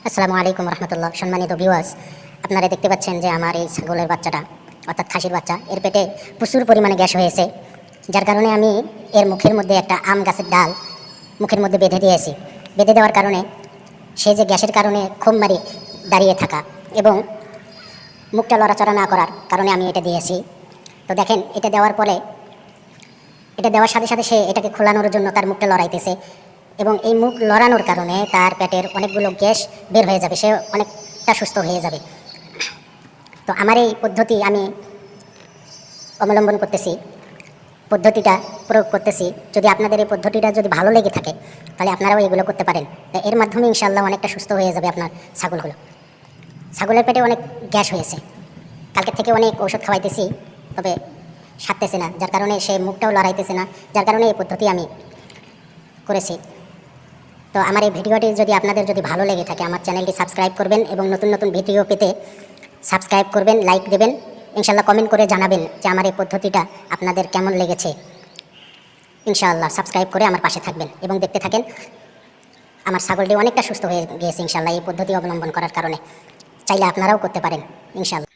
আসসালামু আলাইকুম রহমতুল্লাহ। সম্মানিত ভিউয়ার্স, আপনারা দেখতে পাচ্ছেন যে আমার এই ছাগলের বাচ্চাটা অর্থাৎ খাসির বাচ্চা, এর পেটে প্রচুর পরিমাণে গ্যাস হয়েছে, যার কারণে আমি এর মুখের মধ্যে একটা আম গাছের ডাল মুখের মধ্যে বেঁধে দিয়েছি। বেঁধে দেওয়ার কারণে সে যে গ্যাসের কারণে খুব মারি দাঁড়িয়ে থাকা এবং মুখটা লড়াচড়া না করার কারণে আমি এটা দিয়েছি। তো দেখেন, এটা দেওয়ার পরে এটা দেওয়ার সাথে সাথে সে এটাকে খোলানোর জন্য তার মুখটা লড়াইতেছে এবং এই মুখ লড়ানোর কারণে তার পেটের অনেকগুলো গ্যাস বের হয়ে যাবে, সে অনেকটা সুস্থ হয়ে যাবে। তো আমার এই পদ্ধতি আমি অবলম্বন করতেছি, পদ্ধতিটা প্রয়োগ করতেছি। যদি আপনাদের এই পদ্ধতিটা যদি ভালো লেগে থাকে তাহলে আপনারাও এগুলো করতে পারেন। এর মাধ্যমে ইনশাআল্লাহ অনেকটা সুস্থ হয়ে যাবে আপনার ছাগলগুলো। ছাগলের পেটে অনেক গ্যাস হয়েছে, কালকের থেকে অনেক ঔষধ খাওয়াইতেছি, তবে সারতেছে না, যার কারণে সে মুখটাও লড়াইতেছে না, যার কারণে এই পদ্ধতি আমি করেছি। তো আমার এই ভিডিওটি যদি আপনাদের যদি ভালো লেগে থাকে আমার চ্যানেলটি সাবস্ক্রাইব করবেন এবং নতুন নতুন ভিডিও পেতে সাবস্ক্রাইব করবেন, লাইক দেবেন, ইনশাআল্লাহ কমেন্ট করে জানাবেন যে আমার এই পদ্ধতিটা আপনাদের কেমন লেগেছে। ইনশাআল্লাহ সাবস্ক্রাইব করে আমার পাশে থাকবেন এবং দেখতে থাকেন। আমার ছাগলটি অনেকটা সুস্থ হয়ে গিয়েছে ইনশাআল্লাহ এই পদ্ধতি অবলম্বন করার কারণে। চাইলে আপনারাও করতে পারেন ইনশাআল্লাহ।